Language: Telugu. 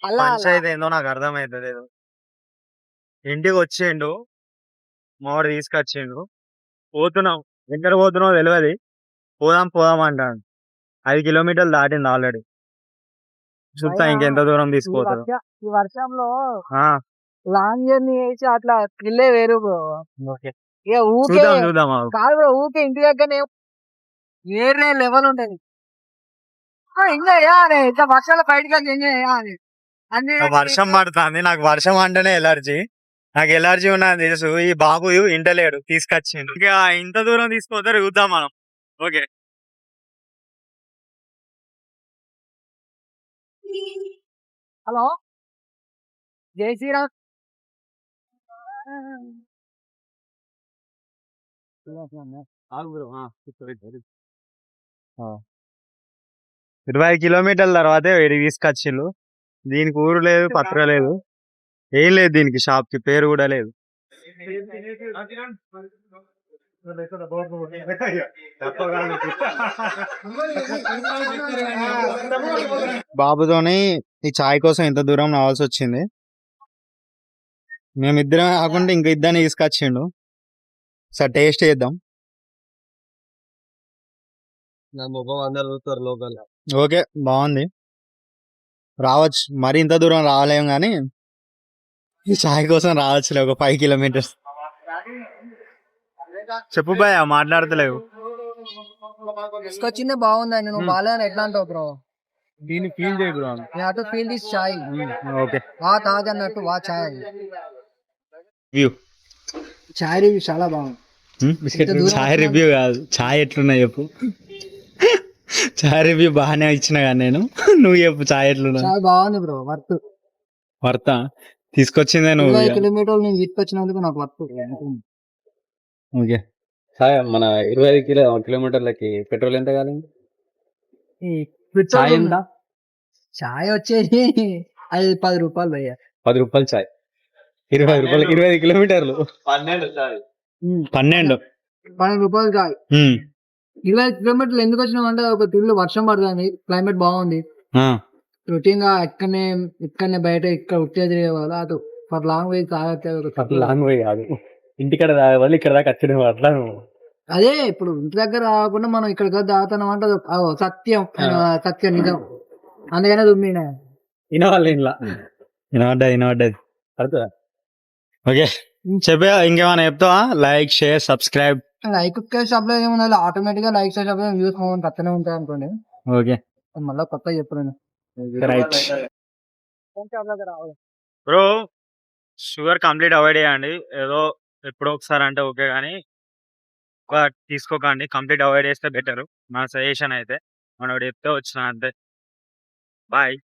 అలా అలా పంచాయతీ ఏందో నాకు అర్థమైతలేదు. ఇంటికి వచ్చిండు, మావాడు తీసుకొచ్చిండు. పోతున్నాం. ఎక్కడ పోతున్నామో తెలవది. పోదాం పోదాం అంటాడు. 5 కిలోమీటర్లు దాటింది ఆల్రెడీ. చూస్తా భయ్యా ఇంకెంత దూరం ఈ తీసుకుపోతాడు. వర్షంలో ఆ, లాంగ్ జర్నీ చేసి అట్లా థ్రిల్లే వేరు బ్రో. ఓకే. ఇక ఊకే చూద్దాం చూద్దాం ఆగు. కాదు బ్రో, ఊకే ఇంటి దగ్గరనే వేరే లెవెల్ ఉంటది. ఎంజాయ్ చేయాలి, ఇట్లా వర్షాలు బయటకు వచ్చి ఎంజాయ్ చేయాలి అన్ని. వర్షం పడుతుంది. నాకు వర్షం అంటేనే ఎలర్జీ. నాకు ఎలర్జీ ఉన్నది తెలుసు. ఈ బాబు ఇంటలేడు, తీసుకొచ్చిండు. ఇక ఇంత దూరం తీసుకుపోతారు, చూద్దాం మనం. ఓకే. హలో, జై శ్రీరామ్. ఆ. 20 కిలోమీటర్ల తర్వాతే వీడికి తీసుకొచ్చిళ్ళు. దీనికి ఊరు లేదు, పత్ర లేదు, ఏం లేదు. దీనికి షాప్ కి పేరు కూడా లేదు. బాబుతోని ఈ చాయ్ కోసం ఇంత దూరం రావాల్సి వచ్చింది. మేమిద్దరం కాకుండా ఇంక ఇద్దరిని తీసుకొచ్చిండు. సార్ టేస్ట్ చేద్దాం. ఓకే, బాగుంది. రావచ్చు, మరి ఇంత దూరం రావలేము కానీ ఈ చాయ్ కోసం రావచ్చులే. ఒక 5 కిలోమీటర్స్. చెప్పు బాయ్, మాట్లాడతలేవు. తీసుకొచ్చిందే బాగుంది. నువ్వు బాగాలేదని ఎట్లా అంటావు బ్రో? దీన్ని ఫీల్ చేయ bro. To feel this chai. Okay. వా తాగన్నట్టు వా చాయ్. వ్యూ చాయ్ రివ్యూ చాలా బాగుంది. చాయ్ రివ్యూ కాదు, చాయ్ ఎట్లున్నా చెప్పు. చాయ్ రివ్యూ బాగానే ఇచ్చిన కానీ నేను. నువ్వు చెప్పు చాయ్ ఎట్లున్నా. చాయ్ బాగుంది బ్రో, వర్త్. వర్తా? తీసుకొచ్చిందే నువ్వు. 20 కిలోమీటర్లు నేను తీసుకొచ్చినందుకు నాకు వర్త్. ఓకే. మన 25 కిలోమీటర్లకి పెట్రోల్ ఎంత కాదు? చాయ్ ఎంత? చాయ్ వచ్చేసి అది 10 రూపాయలు భయ్యా. 10 రూపాయలు చాయ్, 20 రూపాయలు 25 కిలోమీటర్లు. 12 రూపాయలు చాయ్. 20 కిలోమీటర్లు ఎందుకు వచ్చినాం అంటే ఒక తిల్లు వర్షం పడుతుంది, క్లైమేట్ బాగుంది. రొటీన్ గా ఇక్కడనే బయట ఇక్కడ ఉట్టేది కదా, అటు ఫర్ లాంగ్ వే తాగట్లేదు. లాంగ్ వే కాదు, ఇంటికాడ తాగవాలి, ఇక్కడ దాకా వచ్చిన అట్లా. అదే ఇప్పుడు ఇంటి దగ్గర రాకుండా మనం ఇక్కడ తాగుతున్నాం అంటే సత్యం, సత్యం నిజం. అందుకనే దుమ్మినా వినవాలి ఇంట్లో. వినబడ్డది. ఓకే, చెప్పే ఇంకేమైనా చెప్తావా? Like, share, subscribe. Like subscribe ఏమన్నా ఆటోమేటిక్ గా లైక్ సబ్స్క్రైబ్ వ్యూస్ పక్కనే ఉంటాయి అనుకోండి. ఓకే, మళ్ళీ కొత్త చెప్పలేను. Right bro. Sugar complete avoid చేయండి. ఏదో ఎప్పుడో ఒకసారి అంటే ఓకే, కానీ తీసుకోకండి. కంప్లీట్ అవాయిడ్ చేస్తే బెటర్. మన సజెషన్ అయితే. మనం చెప్తే వచ్చిన అంతే. బాయ్.